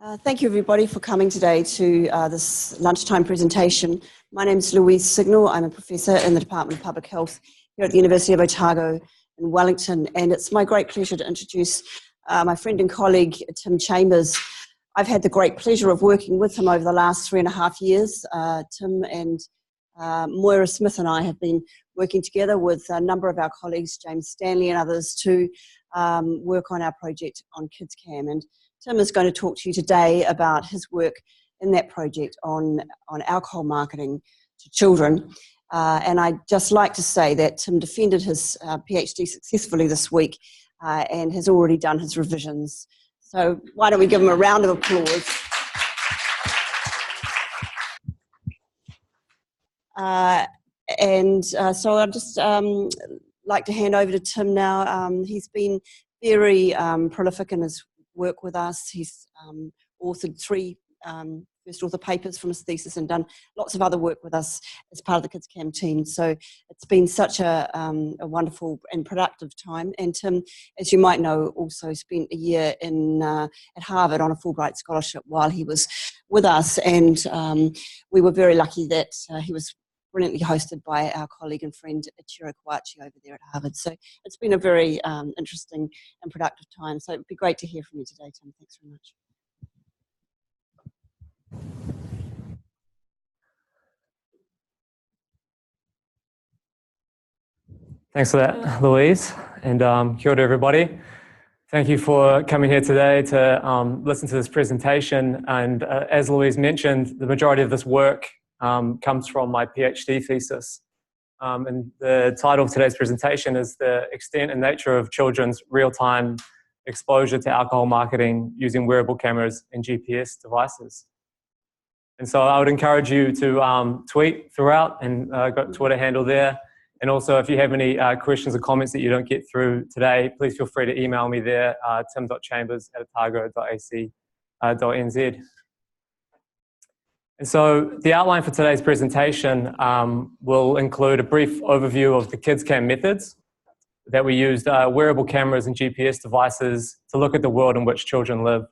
Thank you everybody for coming today to this lunchtime presentation. My name is Louise Signal. I'm a professor in the Department of Public Health here at the University of Otago in Wellington, and it's my great pleasure to introduce my friend and colleague Tim Chambers. I've had the great pleasure of working with him over the last 3.5 years. Tim and Moira Smith and I have been working together with a number of our colleagues, James Stanley and others, to work on our project on KidsCam. And Tim is going to talk to you today about his work in that project on alcohol marketing to children. And I'd just like to say that Tim defended his PhD successfully this week and has already done his revisions. So why don't we give him a round of applause. So I'd just like to hand over to Tim now. He's been very prolific in his work with us. He's authored 3 first author papers from his thesis and done lots of other work with us as part of the KidsCam team. So it's been such a wonderful and productive time. And Tim, as you might know, also spent a year at Harvard on a Fulbright scholarship while he was with us. And we were very lucky that he was brilliantly hosted by our colleague and friend Ichiro Kawachi over there at Harvard. So it's been a very interesting and productive time. So it'd be great to hear from you today, Tim. Thanks very much. Thanks for that, Louise, and kia ora everybody. Thank you for coming here today to listen to this presentation. And as Louise mentioned, the majority of this work comes from my PhD thesis. And the title of today's presentation is The Extent and Nature of Children's Real-Time Exposure to Alcohol Marketing Using Wearable Cameras and GPS Devices. And so I would encourage you to tweet throughout, and got a Twitter handle there. And also, if you have any questions or comments that you don't get through today, please feel free to email me there, tim.chambers@otago.ac.nz. And so the outline for today's presentation will include a brief overview of the KidsCam methods that we used, wearable cameras and GPS devices to look at the world in which children live.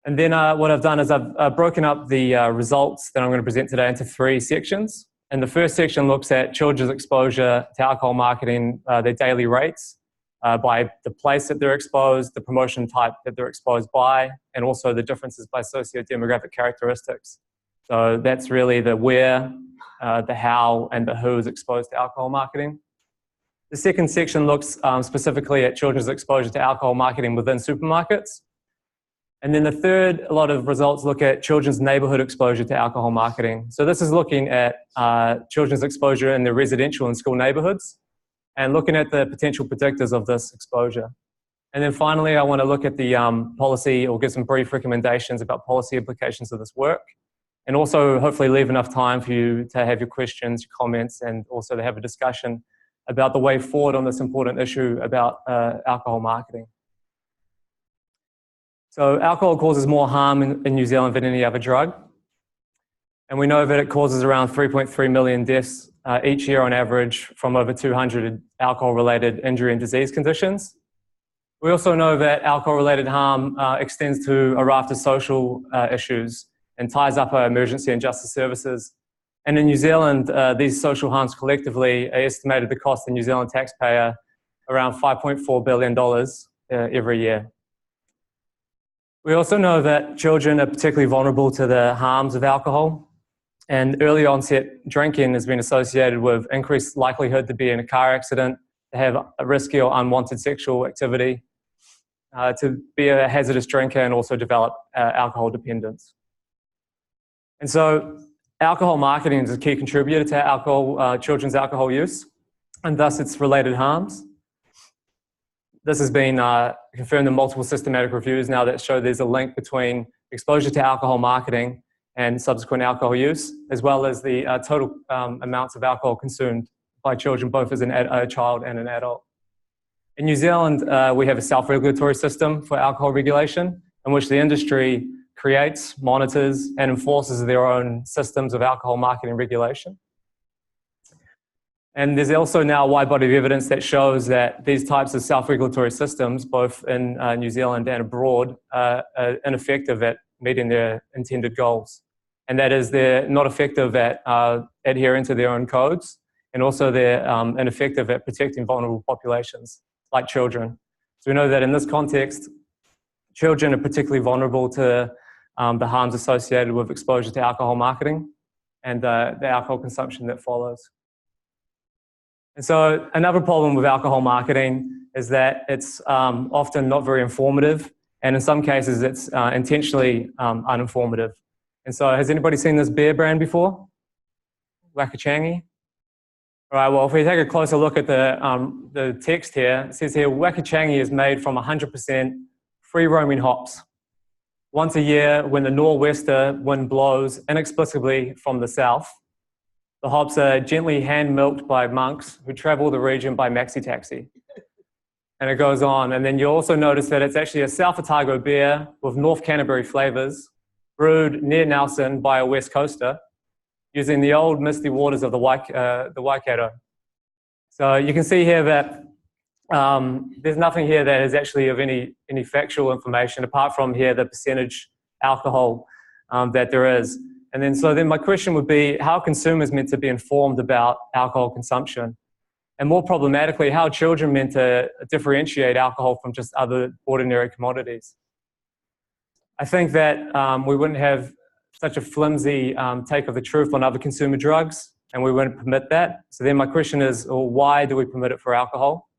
And then what I've done is I've broken up the results that I'm going to present today into 3 sections. And the first section looks at children's exposure to alcohol marketing, their daily rates, by the place that they're exposed, the promotion type that they're exposed by, and also the differences by sociodemographic characteristics. So that's really the where, the how, and the who is exposed to alcohol marketing. The second section looks specifically at children's exposure to alcohol marketing within supermarkets. And then the third, a lot of results look at children's neighbourhood exposure to alcohol marketing. So this is looking at children's exposure in their residential and school neighbourhoods and looking at the potential predictors of this exposure. And then finally, I want to look at the policy, or give some brief recommendations about policy implications of this work. And also hopefully leave enough time for you to have your questions, your comments, and also to have a discussion about the way forward on this important issue about alcohol marketing. So alcohol causes more harm in New Zealand than any other drug. And we know that it causes around 3.3 million deaths each year on average from over 200 alcohol-related injury and disease conditions. We also know that alcohol-related harm extends to a raft of social issues and ties up our emergency and justice services. And in New Zealand, these social harms collectively are estimated to cost the New Zealand taxpayer around $5.4 billion every year. We also know that children are particularly vulnerable to the harms of alcohol, and early onset drinking has been associated with increased likelihood to be in a car accident, to have a risky or unwanted sexual activity, to be a hazardous drinker, and also develop alcohol dependence. And so alcohol marketing is a key contributor to children's alcohol use, and thus its related harms. This has been confirmed in multiple systematic reviews now that show there's a link between exposure to alcohol marketing and subsequent alcohol use, as well as the total amounts of alcohol consumed by children, both as a child and an adult. In New Zealand, we have a self-regulatory system for alcohol regulation in which the industry creates, monitors, and enforces their own systems of alcohol marketing regulation. And there's also now a wide body of evidence that shows that these types of self-regulatory systems, both in New Zealand and abroad, are ineffective at meeting their intended goals. And that is, they're not effective at adhering to their own codes, and also they're ineffective at protecting vulnerable populations, like children. So we know that in this context, children are particularly vulnerable to the harms associated with exposure to alcohol marketing and the alcohol consumption that follows. And so another problem with alcohol marketing is that it's often not very informative, and in some cases it's intentionally uninformative. And so has anybody seen this beer brand before? Wakachangi? All right, well, if we take a closer look at the text here, it says here, Wakachangi is made from 100% free-roaming hops. Once a year, when the nor'wester wind blows inexplicably from the south, the hops are gently hand-milked by monks who travel the region by maxi-taxi. And it goes on. And then you'll also notice that it's actually a South Otago beer with North Canterbury flavours, brewed near Nelson by a West Coaster, using the old misty waters of the Waikato. So you can see here that there's nothing here that is actually of any factual information, apart from here the percentage alcohol that there is. And then my question would be, how are consumers meant to be informed about alcohol consumption? And more problematically, how are children meant to differentiate alcohol from just other ordinary commodities? I think that we wouldn't have such a flimsy take of the truth on other consumer drugs, and we wouldn't permit that. So then my question is, well, why do we permit it for alcohol?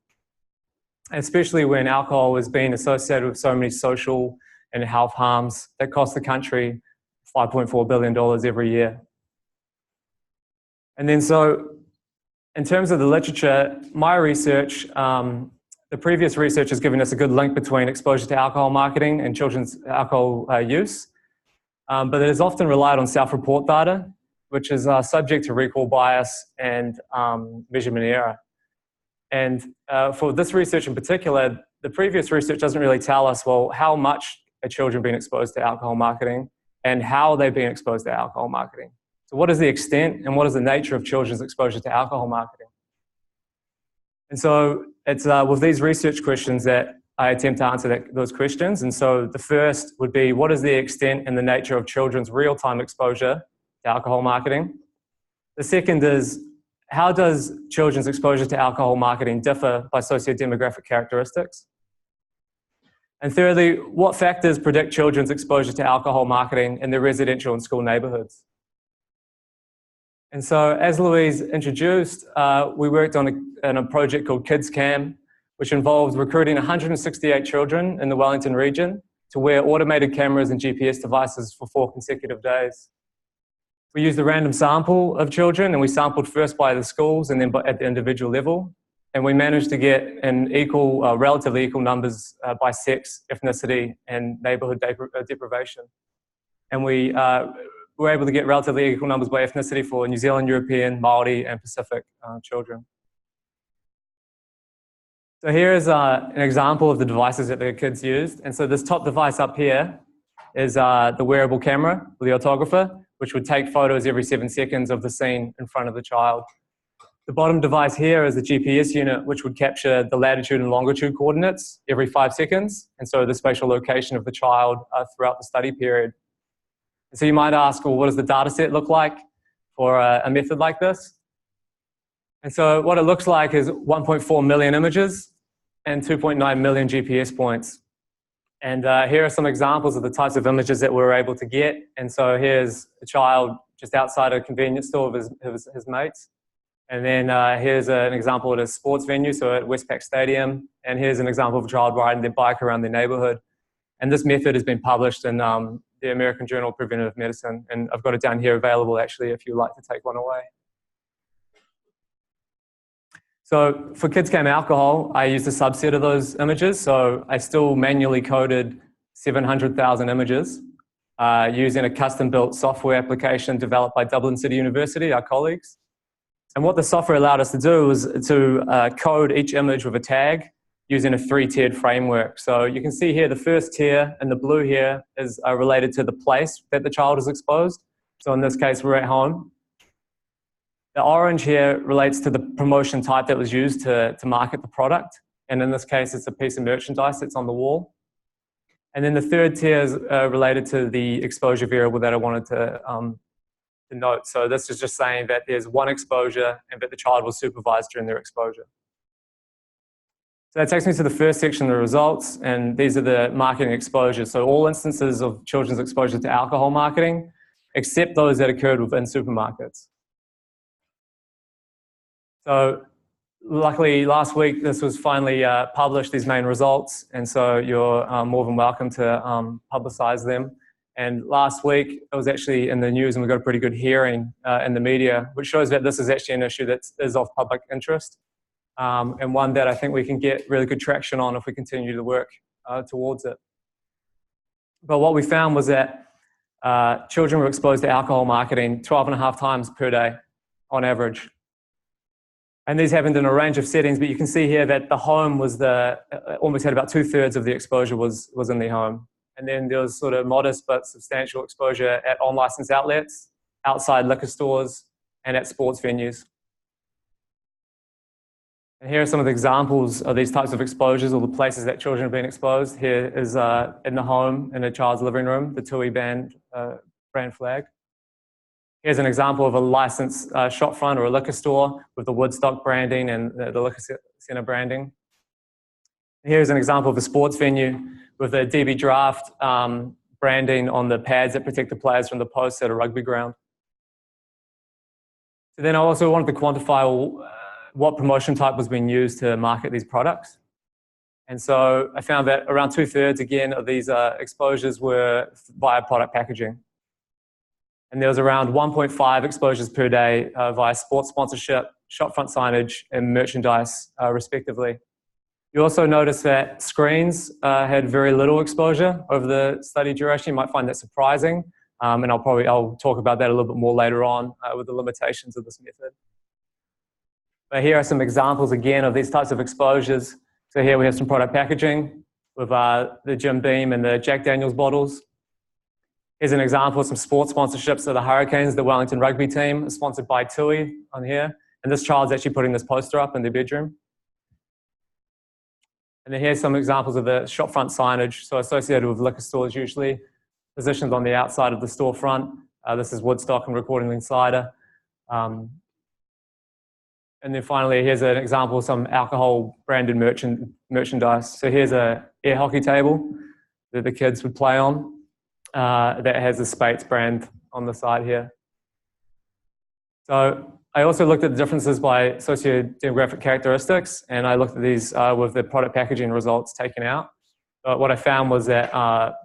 Especially when alcohol is being associated with so many social and health harms that cost the country $5.4 billion every year. And then so, in terms of the literature, my research, the previous research has given us a good link between exposure to alcohol marketing and children's alcohol use, but it is often relied on self-report data, which is subject to recall bias and measurement error. And for this research in particular, the previous research doesn't really tell us, well, how much are children being exposed to alcohol marketing and how they're being exposed to alcohol marketing. So what is the extent and what is the nature of children's exposure to alcohol marketing? And so it's with these research questions that I attempt to answer those questions. And so the first would be, what is the extent and the nature of children's real-time exposure to alcohol marketing? The second is, how does children's exposure to alcohol marketing differ by sociodemographic characteristics? And thirdly, what factors predict children's exposure to alcohol marketing in their residential and school neighbourhoods? And so, as Louise introduced, we worked on a project called KidsCam, which involved recruiting 168 children in the Wellington region to wear automated cameras and GPS devices for 4 consecutive days. We used a random sample of children, and we sampled first by the schools and then at the individual level. And we managed to get an equal, relatively equal numbers by sex, ethnicity, and neighbourhood deprivation. And we were able to get relatively equal numbers by ethnicity for New Zealand, European, Māori, and Pacific children. So here is an example of the devices that the kids used. And so this top device up here is the wearable camera, the photographer, which would take photos every 7 seconds of the scene in front of the child. The bottom device here is the GPS unit, which would capture the latitude and longitude coordinates every 5 seconds, and so the spatial location of the child throughout the study period. And so you might ask, well, what does the data set look like for a method like this? And so what it looks like is 1.4 million images and 2.9 million GPS points. And here are some examples of the types of images that we were able to get. And so here's a child just outside a convenience store of his mates. And then here's an example at a sports venue, so at Westpac Stadium. And here's an example of a child riding their bike around their neighbourhood. And this method has been published in the American Journal of Preventive Medicine. And I've got it down here available, actually, if you'd like to take one away. So for KidsCam alcohol, I used a subset of those images. So I still manually coded 700,000 images using a custom-built software application developed by Dublin City University, our colleagues. And what the software allowed us to do was to code each image with a tag using a 3-tiered framework. So you can see here the first tier in the blue here is related to the place that the child is exposed. So in this case, we're at home. The orange here relates to the promotion type that was used to market the product. And in this case, it's a piece of merchandise that's on the wall. And then the third tier is related to the exposure variable that I wanted to note. So this is just saying that there's one exposure and that the child was supervised during their exposure. So that takes me to the first section of the results, and these are the marketing exposures. So all instances of children's exposure to alcohol marketing, except those that occurred within supermarkets. So luckily last week this was finally published, these main results, and so you're more than welcome to publicize them. And last week it was actually in the news, and we got a pretty good hearing in the media, which shows that this is actually an issue that is of public interest. And one that I think we can get really good traction on if we continue to work towards it. But what we found was that children were exposed to alcohol marketing 12.5 times per day on average. And these happened in a range of settings, but you can see here that the home was almost had about 2/3 of the exposure was in the home. And then there was sort of modest but substantial exposure at unlicensed outlets, outside liquor stores, and at sports venues. And here are some of the examples of these types of exposures, or the places that children have been exposed. Here is in the home, in a child's living room, the TUI brand flag. Here's an example of a licensed shop front or a liquor store with the Woodstock branding and the liquor centre branding. Here's an example of a sports venue with the DB Draft branding on the pads that protect the players from the posts at a rugby ground. So then I also wanted to quantify what promotion type was being used to market these products. And so I found that around 2/3 again of these exposures were via product packaging. And there was around 1.5 exposures per day via sports sponsorship, shopfront signage, and merchandise, respectively. You also notice that screens had very little exposure over the study duration. You might find that surprising, and I'll talk about that a little bit more later on with the limitations of this method. But here are some examples again of these types of exposures. So here we have some product packaging with the Jim Beam and the Jack Daniels bottles. Here's an example of some sports sponsorships of the Hurricanes, the Wellington rugby team, sponsored by TUI on here. And this child's actually putting this poster up in their bedroom. And then here's some examples of the shopfront signage, so associated with liquor stores usually, positioned on the outside of the storefront. This is Woodstock and Recording Cider. And then finally, here's an example of some alcohol branded merchandise. So here's a air hockey table that the kids would play on that has the Spates brand on the side here. So I also looked at the differences by sociodemographic characteristics, and I looked at these with the product packaging results taken out. But what I found was that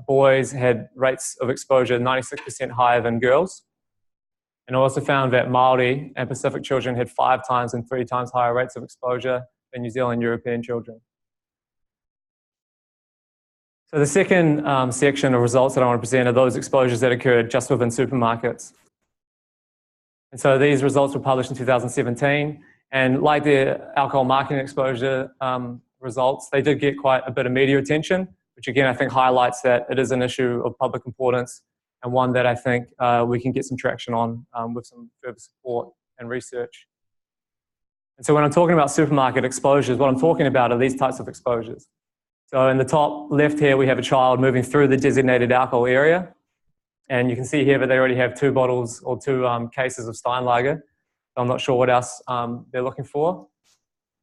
boys had rates of exposure 96% higher than girls. And I also found that Māori and Pacific children had 5 times and 3 times higher rates of exposure than New Zealand European children. So the second section of results that I want to present are those exposures that occurred just within supermarkets. And so these results were published in 2017, and like the alcohol marketing exposure results, they did get quite a bit of media attention, which again I think highlights that it is an issue of public importance, and one that I think we can get some traction on with some further support and research. And so when I'm talking about supermarket exposures, what I'm talking about are these types of exposures. So in the top left here, we have a child moving through the designated alcohol area. And you can see here that they already have 2 bottles or 2 cases of Steinlager. So I'm not sure what else they're looking for.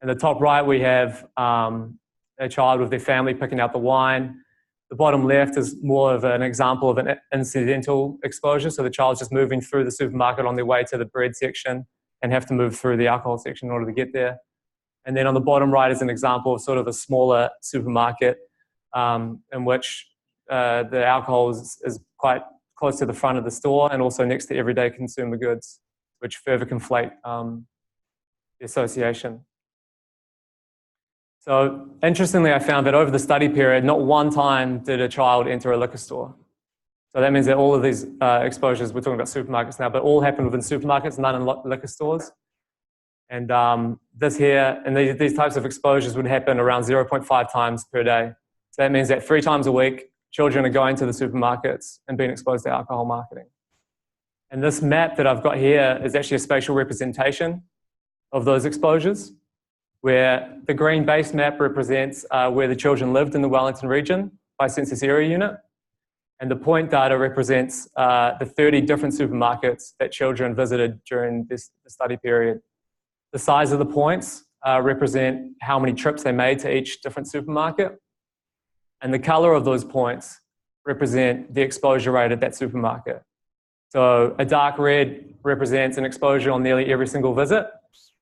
In the top right, we have a child with their family picking out the wine. The bottom left is more of an example of an incidental exposure. So the child's just moving through the supermarket on their way to the bread section and have to move through the alcohol section in order to get there. And then on the bottom right is an example of sort of a smaller supermarket in which the alcohol is quite close to the front of the store and also next to everyday consumer goods, which further conflate the association. So interestingly, I found that over the study period, not one time did a child enter a liquor store. So that means that all of these exposures, we're talking about supermarkets now, but all happened within supermarkets, none in liquor stores. And this here, and these types of exposures would happen around 0.5 times per day. So that means that 3 times a week, children are going to the supermarkets and being exposed to alcohol marketing. And this map that I've got here is actually a spatial representation of those exposures, where the green base map represents where the children lived in the Wellington region by census area unit. And the point data represents the 30 different supermarkets that children visited during the study period. The size of the points represent how many trips they made to each different supermarket. And the color of those points represent the exposure rate at that supermarket. So a dark red represents an exposure on nearly every single visit,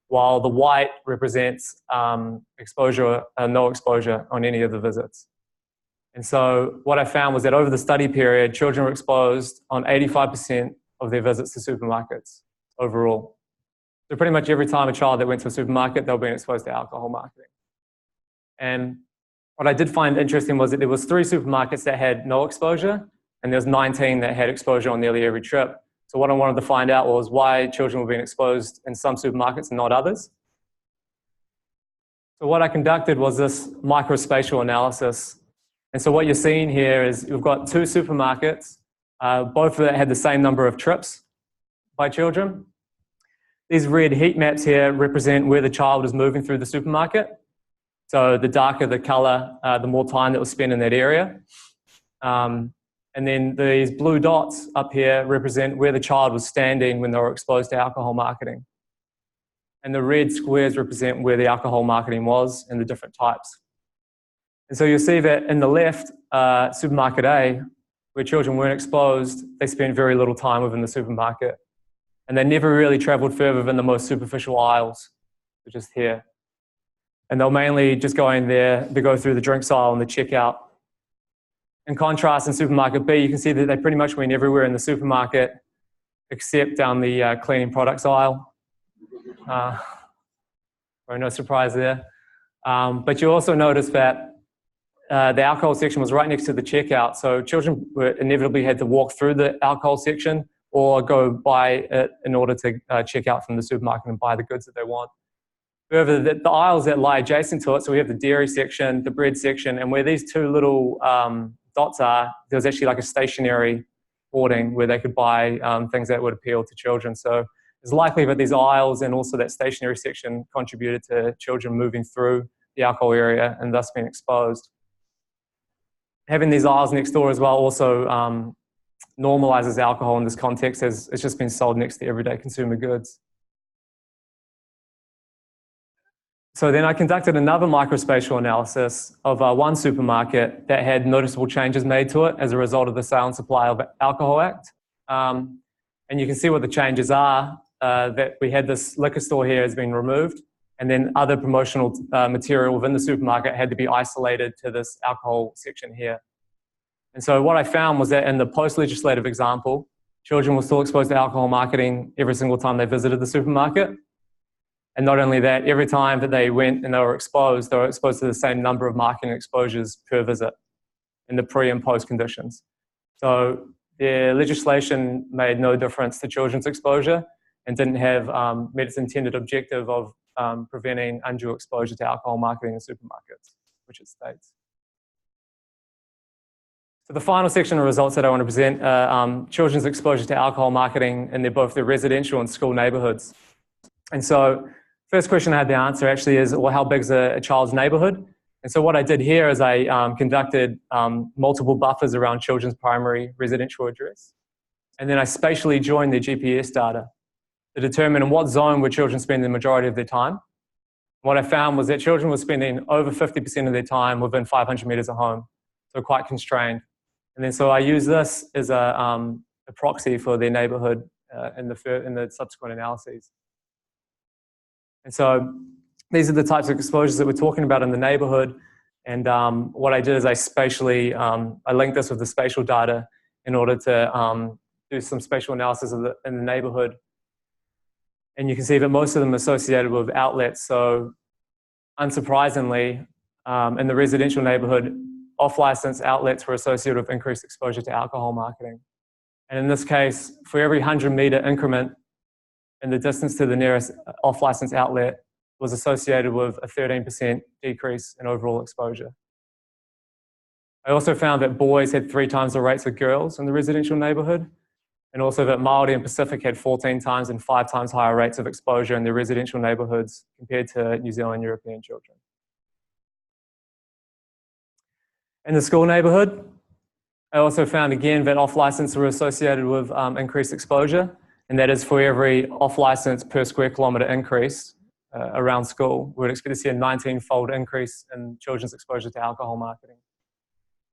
while the white represents exposure, no exposure on any of the visits. And so what I found was that over the study period, children were exposed on 85% of their visits to supermarkets overall. So pretty much every time a child that went to a supermarket, they were being exposed to alcohol marketing. And what I did find interesting was that there was 3 supermarkets that had no exposure, and there's 19 that had exposure on nearly every trip. So what I wanted to find out was why children were being exposed in some supermarkets and not others. So what I conducted was this microspatial analysis. And so what you're seeing here is you've got 2 supermarkets, both of them had the same number of trips by children. These red heat maps here represent where the child is moving through the supermarket. So the darker the color, the more time that was spent in that area. And then these blue dots up here represent where the child was standing when they were exposed to alcohol marketing. And the red squares represent where the alcohol marketing was and the different types. And so you'll see that in the left, supermarket A, where children weren't exposed, they spent very little time within the supermarket. And they never really traveled further than the most superficial aisles, which is here. And they'll mainly just go in there to go through the drinks aisle and the checkout. In contrast, in supermarket B, you can see that they pretty much went everywhere in the supermarket except down the cleaning products aisle. No surprise there. But you also notice that the alcohol section was right next to the checkout, so children inevitably had to walk through the alcohol section or go by it in order to check out from the supermarket and buy the goods that they want. Further, the aisles that lie adjacent to it, so we have the dairy section, the bread section, and where these 2 little dots are, there's actually like a stationary hoarding where they could buy things that would appeal to children. So it's likely that these aisles and also that stationary section contributed to children moving through the alcohol area and thus being exposed. Having these aisles next door as well also normalizes alcohol in this context, as it's just been sold next to everyday consumer goods. So then I conducted another microspatial analysis of one supermarket that had noticeable changes made to it as a result of the Sale and Supply of Alcohol Act. And you can see what the changes are, that we had this liquor store here has been removed, and then other promotional material within the supermarket had to be isolated to this alcohol section here. And so what I found was that in the post-legislative example, children were still exposed to alcohol marketing every single time they visited the supermarket. And not only that, every time that they went and they were exposed to the same number of marketing exposures per visit in the pre and post conditions. So the legislation made no difference to children's exposure and didn't have met its intended objective of preventing undue exposure to alcohol marketing in supermarkets, which it states. So the final section of results that I want to present are children's exposure to alcohol marketing in both their residential and school neighbourhoods. And so first question I had to answer actually is, well, how big is a child's neighbourhood? And so what I did here is I conducted multiple buffers around children's primary residential address. And then I spatially joined their GPS data to determine in what zone were children spending the majority of their time. What I found was that children were spending over 50% of their time within 500 metres of home, so quite constrained. And then so I use this as a proxy for their neighbourhood in the subsequent analyses. And so these are the types of exposures that we're talking about in the neighbourhood. And what I did is I spatially, I linked this with the spatial data in order to do some spatial analysis in the neighbourhood. And you can see that most of them are associated with outlets. So unsurprisingly, in the residential neighbourhood, off-licence outlets were associated with increased exposure to alcohol marketing. And in this case, for every 100-metre increment in the distance to the nearest off-licence outlet was associated with a 13% decrease in overall exposure. I also found that boys had 3 times the rates of girls in the residential neighbourhood, and also that Māori and Pacific had 14 times and 5 times higher rates of exposure in their residential neighbourhoods compared to New Zealand European children. In the school neighbourhood, I also found again that off-licence were associated with increased exposure, and that is for every off-licence per square kilometre increase around school, we would expect to see a 19-fold increase in children's exposure to alcohol marketing.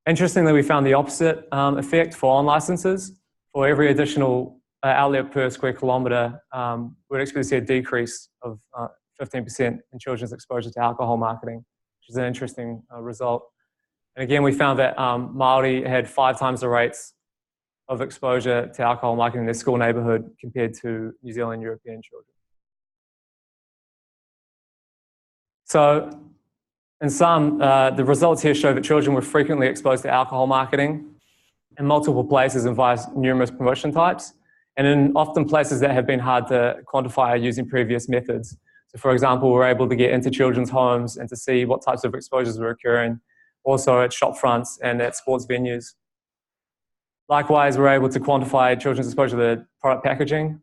Interestingly, we found the opposite effect for on-licences. For every additional outlet per square kilometre, we'd expect to see a decrease of 15% in children's exposure to alcohol marketing, which is an interesting result. And again, we found that Māori had 5 times the rates of exposure to alcohol marketing in their school neighbourhood compared to New Zealand European children. So, in sum, the results here show that children were frequently exposed to alcohol marketing in multiple places and via numerous promotion types, and in often places that have been hard to quantify using previous methods. So, for example, we're able to get into children's homes and to see what types of exposures were occurring, also at shop fronts and at sports venues. Likewise, we're able to quantify children's exposure to product packaging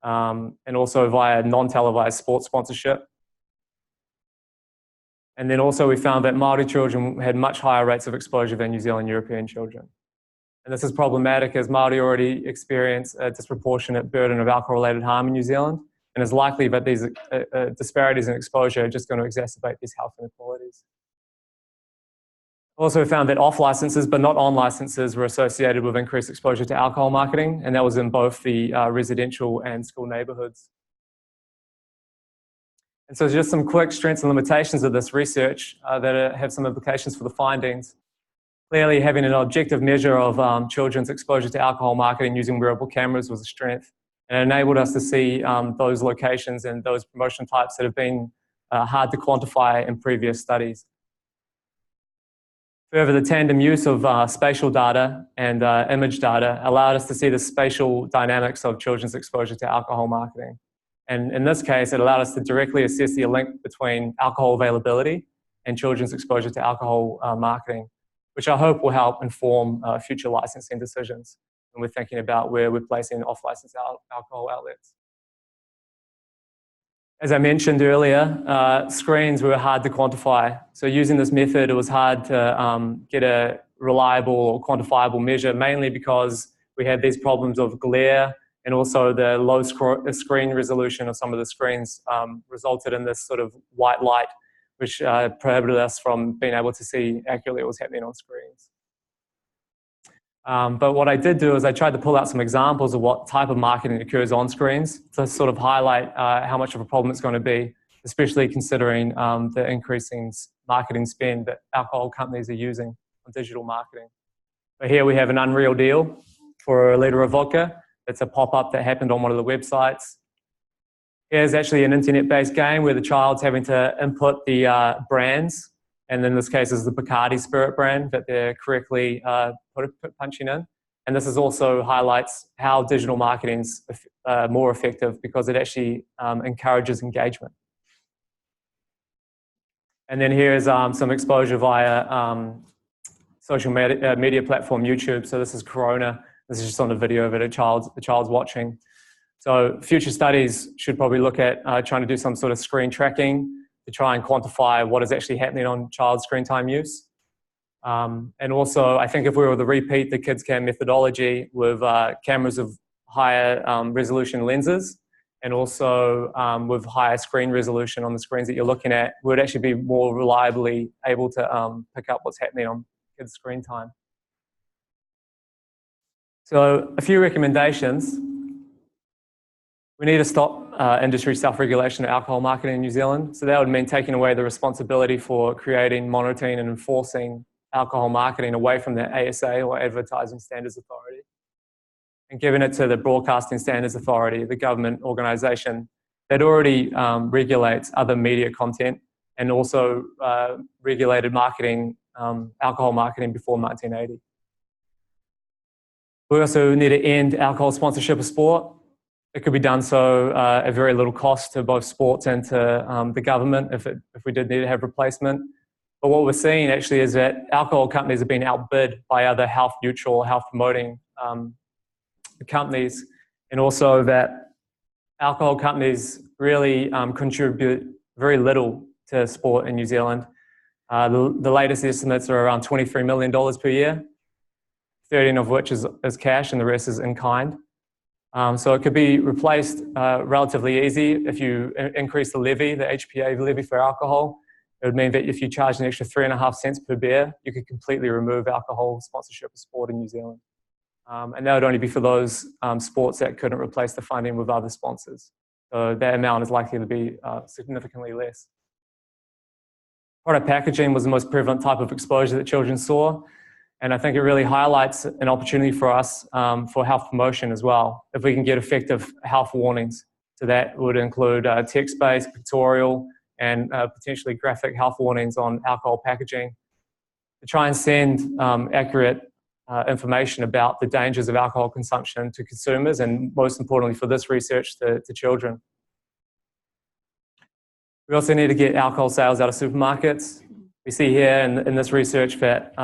and also via non-televised sports sponsorship. And then also we found that Māori children had much higher rates of exposure than New Zealand European children. And this is problematic as Māori already experience a disproportionate burden of alcohol-related harm in New Zealand, and it's likely that these disparities in exposure are just going to exacerbate these health inequalities. Also found that off-licences, but not on-licences, were associated with increased exposure to alcohol marketing, and that was in both the residential and school neighbourhoods. And so just some quick strengths and limitations of this research that have some implications for the findings. Clearly, having an objective measure of children's exposure to alcohol marketing using wearable cameras was a strength, and it enabled us to see those locations and those promotion types that have been hard to quantify in previous studies. Further, the tandem use of spatial data and image data allowed us to see the spatial dynamics of children's exposure to alcohol marketing. And in this case, it allowed us to directly assess the link between alcohol availability and children's exposure to alcohol marketing, which I hope will help inform future licensing decisions when we're thinking about where we're placing off-license alcohol outlets. As I mentioned earlier, screens were hard to quantify. So using this method, it was hard to get a reliable or quantifiable measure, mainly because we had these problems of glare, and also the low screen resolution of some of the screens resulted in this sort of white light, which prohibited us from being able to see accurately what was happening on screens. But what I did do is I tried to pull out some examples of what type of marketing occurs on screens to sort of highlight how much of a problem it's going to be, especially considering the increasing marketing spend that alcohol companies are using on digital marketing. But here we have an Unreal deal for a litre of vodka. It's a pop-up that happened on one of the websites. Here's actually an internet-based game where the child's having to input the brands, and in this case is the Bacardi Spirit brand that they're correctly punching in. And this is also highlights how digital marketing's more effective because it actually encourages engagement. And then here's some exposure via social media platform YouTube. So this is Corona. This is just on a video that the child's watching. So future studies should probably look at trying to do some sort of screen tracking to try and quantify what is actually happening on child screen time use. And also, I think if we were to repeat the KidsCam methodology with cameras of higher resolution lenses and also with higher screen resolution on the screens that you're looking at, we'd actually be more reliably able to pick up what's happening on kids' screen time. So a few recommendations. We need to stop industry self-regulation of alcohol marketing in New Zealand. So that would mean taking away the responsibility for creating, monitoring and enforcing alcohol marketing away from the ASA or Advertising Standards Authority and giving it to the Broadcasting Standards Authority, the government organisation that already regulates other media content and also regulated marketing, alcohol marketing before 1980. We also need to end alcohol sponsorship of sport. It could be done so at very little cost to both sports and to the government if we did need to have replacement. But what we're seeing actually is that alcohol companies are being outbid by other health neutral, health promoting companies, and also that alcohol companies really contribute very little to sport in New Zealand. The latest estimates are around $23 million per year, 13 of which is cash and the rest is in kind. So it could be replaced relatively easy if you increase the levy, the HPA levy for alcohol. It would mean that if you charge an extra 3.5 cents per beer, you could completely remove alcohol sponsorship of sport in New Zealand. And that would only be for those sports that couldn't replace the funding with other sponsors. So that amount is likely to be significantly less. Product packaging was the most prevalent type of exposure that children saw. And I think it really highlights an opportunity for us for health promotion as well. If we can get effective health warnings, so that would include text-based, pictorial, and potentially graphic health warnings on alcohol packaging to try and send accurate information about the dangers of alcohol consumption to consumers, and most importantly for this research, to children. We also need to get alcohol sales out of supermarkets. We see here in this research that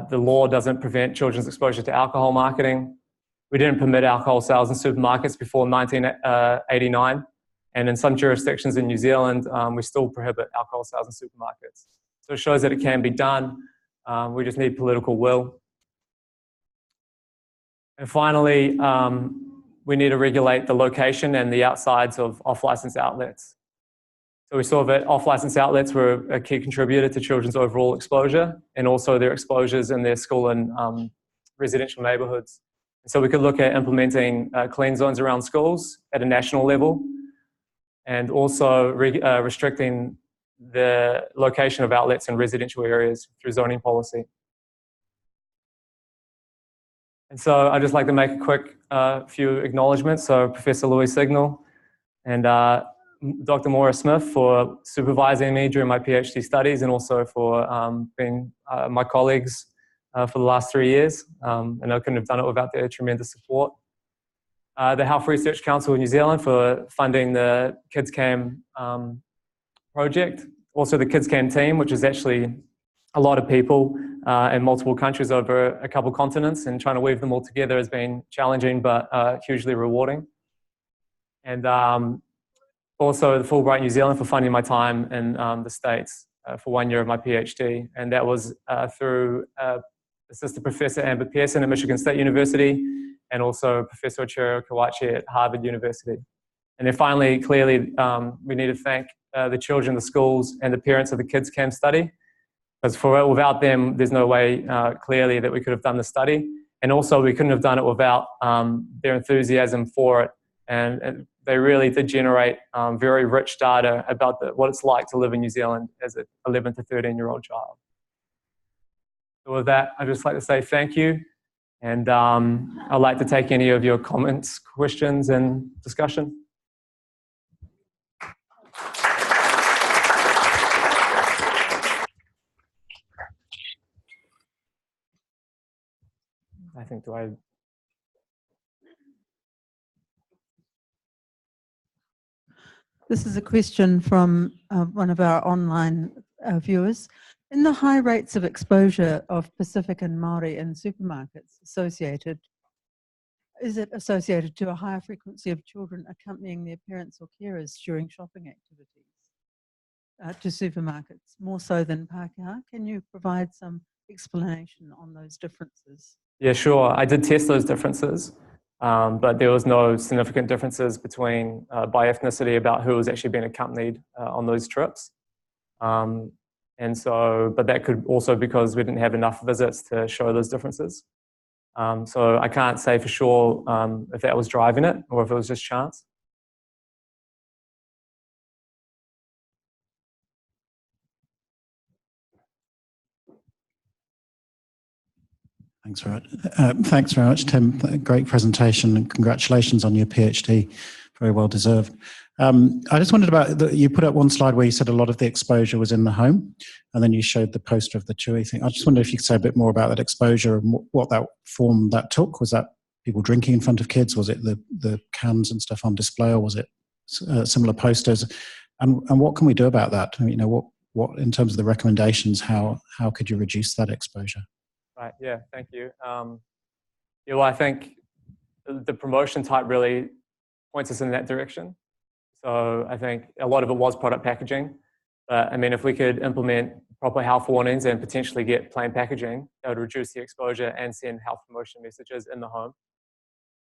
the law doesn't prevent children's exposure to alcohol marketing. We didn't permit alcohol sales in supermarkets before 1989. And in some jurisdictions in New Zealand, we still prohibit alcohol sales in supermarkets. So it shows that it can be done. We just need political will. And finally, we need to regulate the location and the outsides of off-license outlets. So we saw that off-license outlets were a key contributor to children's overall exposure, and also their exposures in their school and residential neighbourhoods. And so we could look at implementing clean zones around schools at a national level, and also restricting the location of outlets in residential areas through zoning policy. And so I'd just like to make a quick few acknowledgements. So Professor Louis Signal and Dr. Maura Smith for supervising me during my PhD studies, and also for being my colleagues for the last 3 years. And I couldn't have done it without their tremendous support. The Health Research Council in New Zealand for funding the KidsCam project. Also the KidsCam team, which is actually a lot of people in multiple countries over a couple continents, and trying to weave them all together has been challenging but hugely rewarding. And also the Fulbright New Zealand for funding my time in the States for 1 year of my PhD. And that was through Assistant Professor Amber Pearson at Michigan State University, and also Professor Ochiro Kawachi at Harvard University. And then finally, clearly, we need to thank the children, the schools, and the parents of the KidsCam study. Because without them, there's no way, clearly, that we could have done the study. And also, we couldn't have done it without their enthusiasm for it. And they really did generate very rich data about what it's like to live in New Zealand as an 11 to 13-year-old child. So with that, I'd just like to say thank you. And I'd like to take any of your comments, questions, and discussion. I think, This is a question from one of our online viewers. In the high rates of exposure of Pacific and Māori in supermarkets is it associated to a higher frequency of children accompanying their parents or carers during shopping activities to supermarkets, more so than Pākehā? Can you provide some explanation on those differences? Yeah, sure. I did test those differences, but there was no significant differences between by ethnicity about who was actually being accompanied on those trips. And so, but that could also because we didn't have enough visits to show those differences. So I can't say for sure if that was driving it or if it was just chance. Thanks very much, Tim. Great presentation, and congratulations on your PhD. Very well deserved. I just wondered about, you put up one slide where you said a lot of the exposure was in the home, and then you showed the poster of the chewy thing. I just wonder if you could say a bit more about that exposure and what that form that took. Was that people drinking in front of kids? Was it the cans and stuff on display, or was it similar posters? And what can we do about that? You know, what in terms of the recommendations, how could you reduce that exposure? Right, yeah, thank you. Yeah, well, I think the promotion type really points us in that direction. So I think a lot of it was product packaging. But I mean, if we could implement proper health warnings and potentially get plain packaging, that would reduce the exposure and send health promotion messages in the home.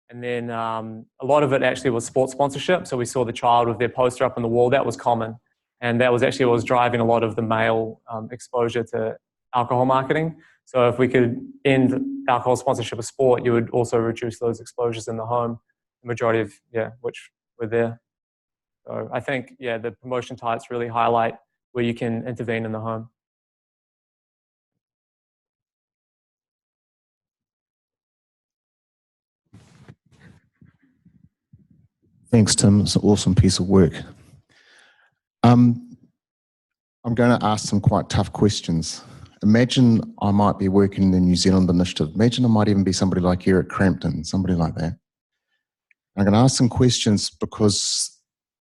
And then a lot of it actually was sports sponsorship. So we saw the child with their poster up on the wall. That was common. And that was actually what was driving a lot of the male exposure to alcohol marketing. So if we could end alcohol sponsorship of sport, you would also reduce those exposures in the home, the majority of, which were there. So I think, the promotion types really highlight where you can intervene in the home. Thanks, Tim. It's an awesome piece of work. I'm going to ask some quite tough questions. Imagine I might be working in the New Zealand initiative. Imagine I might even be somebody like Eric Crampton, somebody like that. I'm going to ask some questions because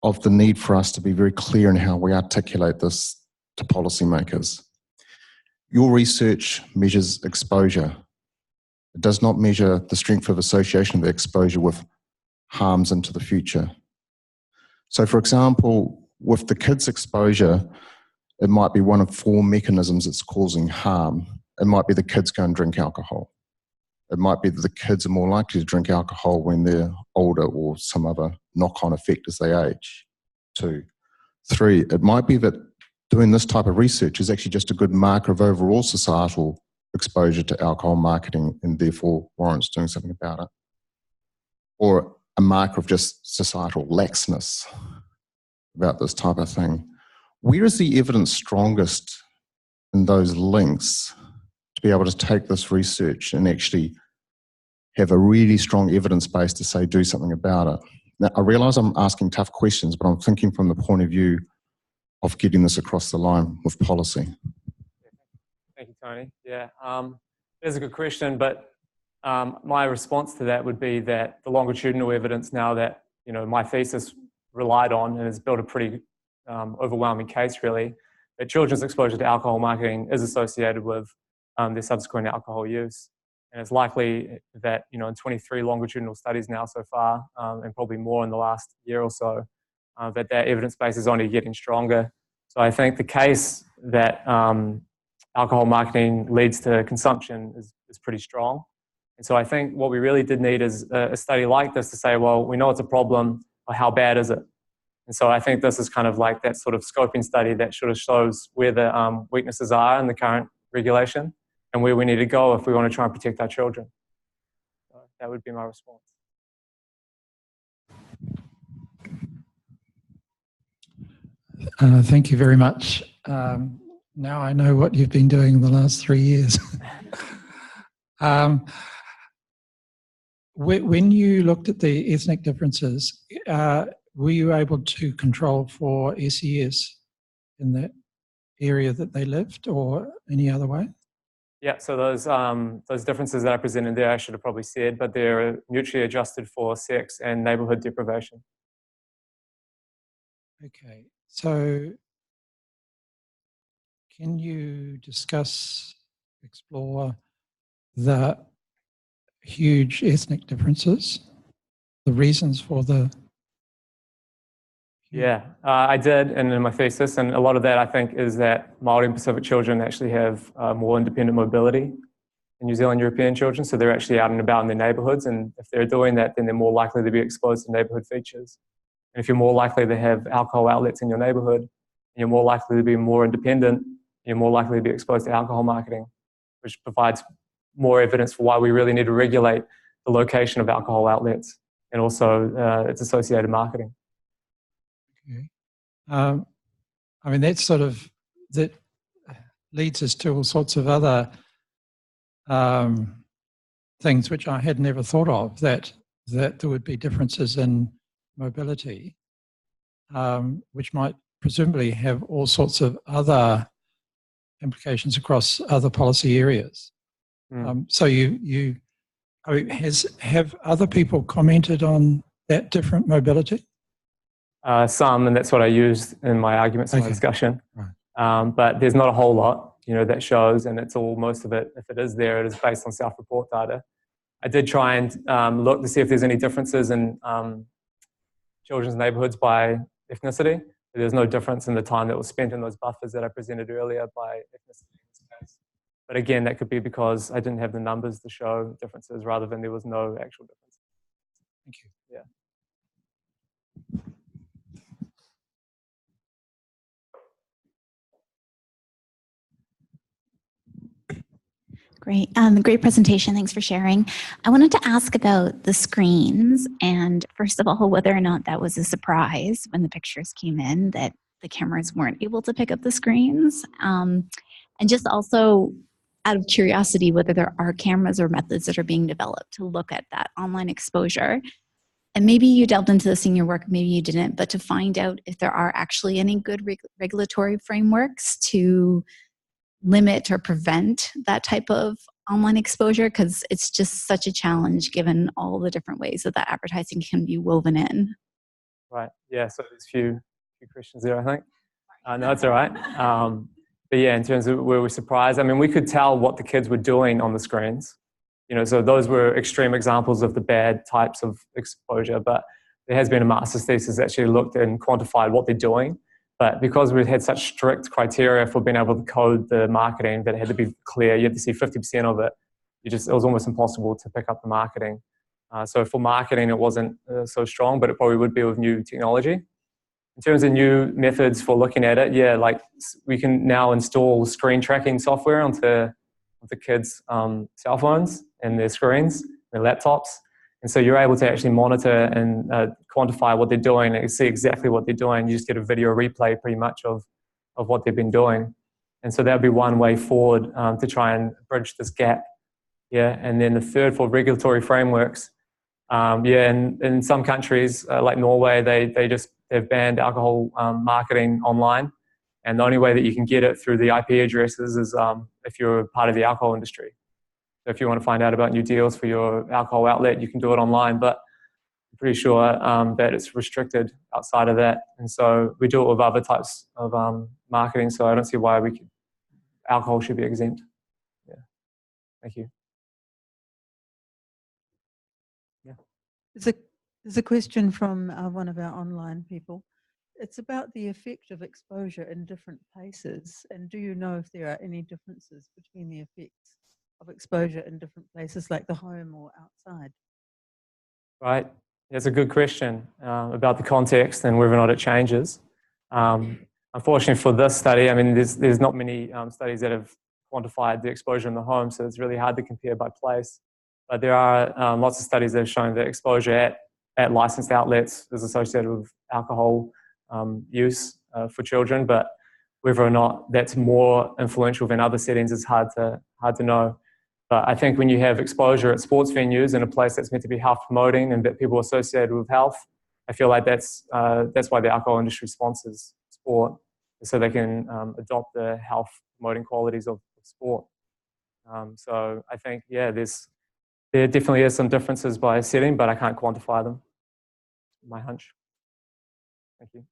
of the need for us to be very clear in how we articulate this to policymakers. Your research measures exposure. It does not measure the strength of association of the exposure with harms into the future. So for example, with the kids' exposure, it might be one of 4 mechanisms that's causing harm. It might be the kids go and drink alcohol. It might be that the kids are more likely to drink alcohol when they're older or some other knock-on effect as they age. 2. 3, it might be that doing this type of research is actually just a good marker of overall societal exposure to alcohol marketing and therefore warrants doing something about it. Or a marker of just societal laxness about this type of thing. Where is the evidence strongest in those links to be able to take this research and actually have a really strong evidence base to say do something about it? Now, I realise I'm asking tough questions, but I'm thinking from the point of view of getting this across the line with policy. Thank you, Tony. That's a good question, but my response to that would be that the longitudinal evidence now that my thesis relied on and has built a pretty overwhelming case really, that children's exposure to alcohol marketing is associated with their subsequent alcohol use. And it's likely that, in 23 longitudinal studies now so far, and probably more in the last year or so, that evidence base is only getting stronger. So I think the case that alcohol marketing leads to consumption is pretty strong. And so I think what we really did need is a study like this to say, well, we know it's a problem, but how bad is it? And so I think this is kind of like that sort of scoping study that sort of shows where the weaknesses are in the current regulation and where we need to go if we want to try and protect our children. So that would be my response. Thank you very much. Now I know what you've been doing in the last 3 years. When you looked at the ethnic differences, were you able to control for SES in that area that they lived or any other way? Yeah, so those differences that I presented there, I should have probably said, but they're mutually adjusted for sex and neighbourhood deprivation. Okay, so can you explore the huge ethnic differences, the reasons for the... Yeah, I did, and in my thesis, and a lot of that I think is that Māori and Pacific children actually have more independent mobility than New Zealand European children, so they're actually out and about in their neighbourhoods, and if they're doing that, then they're more likely to be exposed to neighbourhood features. And if you're more likely to have alcohol outlets in your neighbourhood, you're more likely to be more independent, you're more likely to be exposed to alcohol marketing, which provides more evidence for why we really need to regulate the location of alcohol outlets and also its associated marketing. Okay. I mean, that leads us to all sorts of other things which I had never thought of, that there would be differences in mobility, which might presumably have all sorts of other implications across other policy areas. So have other people commented on that different mobility? Some, and that's what I used in my arguments in my discussion. Right. But there's not a whole lot, that shows, and it's all, most of it, if it is there, it is based on self-report data. I did try and look to see if there's any differences in children's neighbourhoods by ethnicity. There's no difference in the time that was spent in those buffers that I presented earlier by ethnicity in this case. But again, that could be because I didn't have the numbers to show differences rather than there was no actual difference. Thank you. Yeah. Great. Great presentation. Thanks for sharing. I wanted to ask about the screens, and first of all, whether or not that was a surprise when the pictures came in that the cameras weren't able to pick up the screens. And just also out of curiosity, whether there are cameras or methods that are being developed to look at that online exposure. And maybe you delved into this in your work, maybe you didn't, but to find out if there are actually any good regulatory frameworks to limit or prevent that type of online exposure, because it's just such a challenge given all the different ways that advertising can be woven in. Right. Yeah. So there's a few questions there, I think. No, it's all right. But yeah, in terms of were we surprised? I mean, we could tell what the kids were doing on the screens. You know, so those were extreme examples of the bad types of exposure. But there has been a master's thesis that actually looked and quantified what they're doing. But because we had such strict criteria for being able to code the marketing that it had to be clear, you had to see 50% of it. It was almost impossible to pick up the marketing. So for marketing, it wasn't so strong, but it probably would be with new technology. In terms of new methods for looking at it, yeah, like we can now install screen tracking software onto kids' cell phones and their screens, their laptops. And so you're able to actually monitor and quantify what they're doing and see exactly what they're doing. You just get a video replay pretty much of what they've been doing. And so that would be one way forward to try and bridge this gap. Yeah, and then the third for regulatory frameworks. Yeah, in some countries like Norway, they've banned alcohol marketing online. And the only way that you can get it through the IP addresses is if you're part of the alcohol industry. So if you want to find out about new deals for your alcohol outlet, you can do it online, but I'm pretty sure that it's restricted outside of that. And so we do it with other types of marketing, so I don't see why alcohol should be exempt. Yeah, thank you. Yeah. There's a question from one of our online people. It's about the effect of exposure in different places. And do you know if there are any differences between the effects of exposure in different places like the home or outside? Right. That's a good question about the context and whether or not it changes. Unfortunately for this study, I mean, there's not many studies that have quantified the exposure in the home, so it's really hard to compare by place. But there are lots of studies that have shown that exposure at licensed outlets is associated with alcohol use for children, but whether or not that's more influential than other settings is hard to know. But I think when you have exposure at sports venues in a place that's meant to be health promoting and that people are associated with health, I feel like that's why the alcohol industry sponsors sport, so they can adopt the health promoting qualities of sport. So I think, yeah, there definitely is some differences by setting, but I can't quantify them. My hunch. Thank you.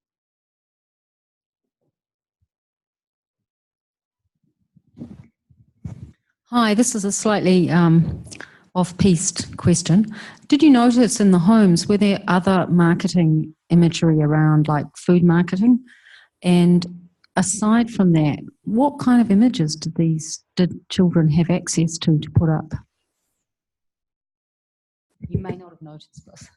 Hi, this is a slightly off-piste question. Did you notice in the homes, were there other marketing imagery around, like food marketing? And aside from that, what kind of images did children have access to put up? You may not have noticed this.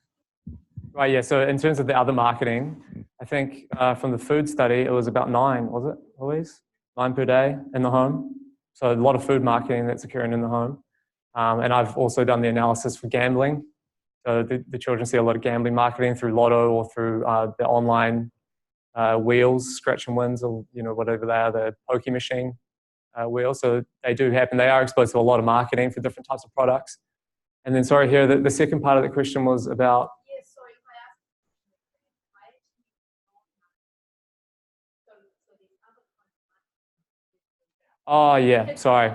Right, yeah, so in terms of the other marketing, I think from the food study, it was about 9, was it, Louise? 9 per day in the home. So a lot of food marketing that's occurring in the home. And I've also done the analysis for gambling. So the children see a lot of gambling marketing through Lotto or through the online wheels, scratch and wins, or whatever they are, the pokie machine wheels. So they do happen. They are exposed to a lot of marketing for different types of products. And then, sorry, here, the second part of the question was about... Yes, sorry, if I ask Oh, yeah, sorry.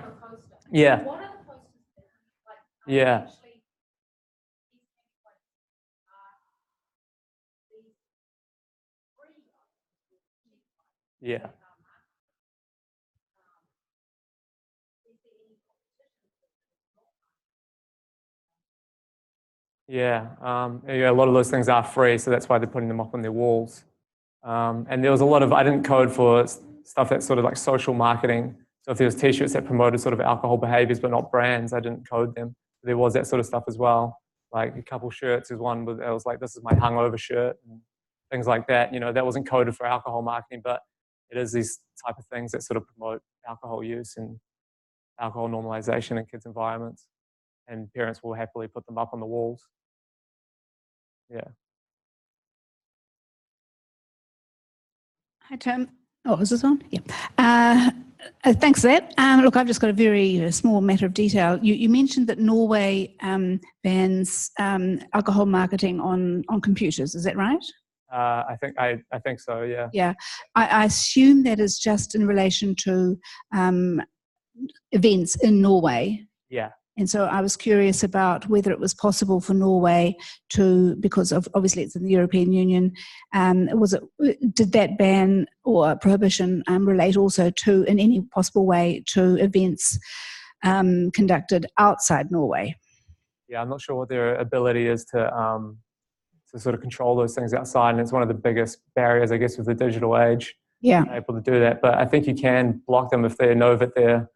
Yeah. what are the posters like? Yeah. Yeah. Yeah, yeah, a lot of those things are free, so that's why they're putting them up on their walls. And there was a lot of, I didn't code for stuff that's sort of like social marketing. So if there was t-shirts that promoted sort of alcohol behaviors but not brands, I didn't code them. There was that sort of stuff as well. Like a couple shirts is one that was like, this is my hungover shirt, and things like that. You know, that wasn't coded for alcohol marketing, but it is these type of things that sort of promote alcohol use and alcohol normalization in kids' environments. And parents will happily put them up on the walls. Yeah. Hi, Tim. Oh, is this on? Yeah. Thanks for that. Look, I've just got a very small matter of detail. You mentioned that Norway bans alcohol marketing on computers. Is that right? I think so. Yeah. Yeah. I assume that is just in relation to events in Norway. Yeah. And so I was curious about whether it was possible for Norway to, because of obviously it's in the European Union, did that ban or prohibition relate also to, in any possible way, to events conducted outside Norway? Yeah, I'm not sure what their ability is to sort of control those things outside, and it's one of the biggest barriers, I guess, with the digital age. Yeah. Able to do that, but I think you can block them if they know that they're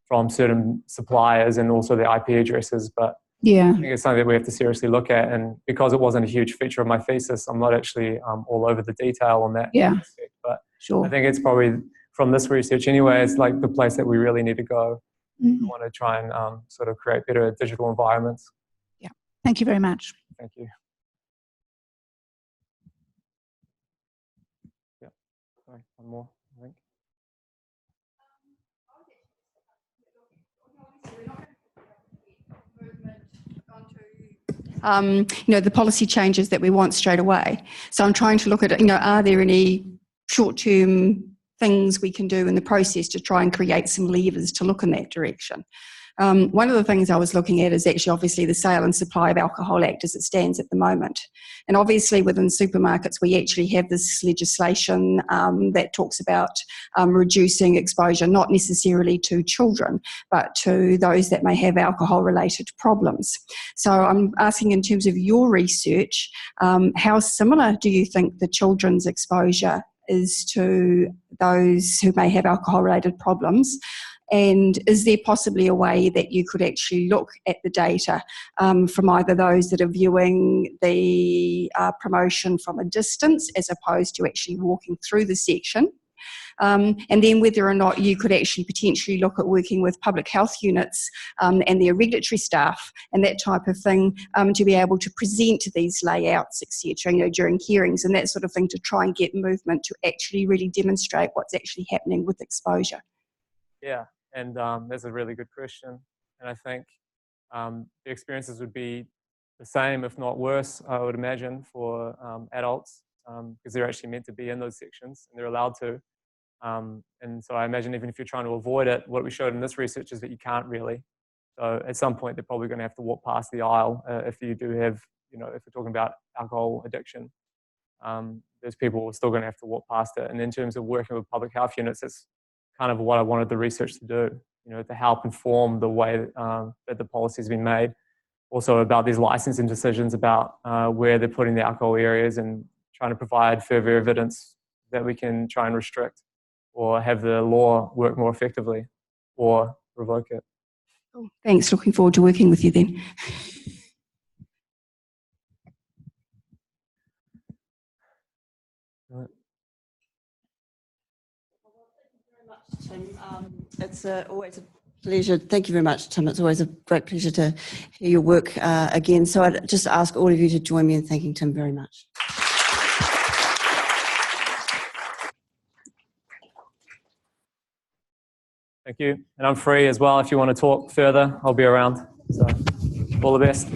from certain suppliers and also their IP addresses. But yeah, I think it's something that we have to seriously look at. And because it wasn't a huge feature of my thesis, I'm not actually all over the detail on that. Yeah. Aspect. But sure. I think it's probably, from this research anyway, it's like the place that we really need to go. Mm-hmm. We want to try and sort of create better digital environments. Yeah. Thank you very much. Thank you. Yeah. Sorry, one more, I think. The policy changes that we want straight away. So I'm trying to look at, are there any short-term things we can do in the process to try and create some levers to look in that direction? One of the things I was looking at is actually obviously the Sale and Supply of Alcohol Act as it stands at the moment. And obviously within supermarkets we actually have this legislation that talks about reducing exposure, not necessarily to children, but to those that may have alcohol-related problems. So I'm asking, in terms of your research, how similar do you think the children's exposure is to those who may have alcohol-related problems? And is there possibly a way that you could actually look at the data from either those that are viewing the promotion from a distance as opposed to actually walking through the section? And then whether or not you could actually potentially look at working with public health units and their regulatory staff and that type of thing to be able to present these layouts, etc., during hearings and that sort of thing, to try and get movement to actually really demonstrate what's actually happening with exposure. Yeah. And that's a really good question. And I think the experiences would be the same, if not worse, I would imagine, for adults, because they're actually meant to be in those sections and they're allowed to. And so I imagine even if you're trying to avoid it, what we showed in this research is that you can't really. So at some point, they're probably going to have to walk past the aisle if you do have, if we're talking about alcohol addiction. Those people are still going to have to walk past it. And in terms of working with public health units, it's kind of what I wanted the research to do, to help inform the way that the policy has been made. Also about these licensing decisions about where they're putting the alcohol areas and trying to provide further evidence that we can try and restrict or have the law work more effectively or revoke it. Cool. Thanks. Looking forward to working with you then. Tim, it's always a pleasure. Thank you very much, Tim. It's always a great pleasure to hear your work again. So I'd just ask all of you to join me in thanking Tim very much. Thank you. And I'm free as well if you want to talk further. I'll be around. So all the best.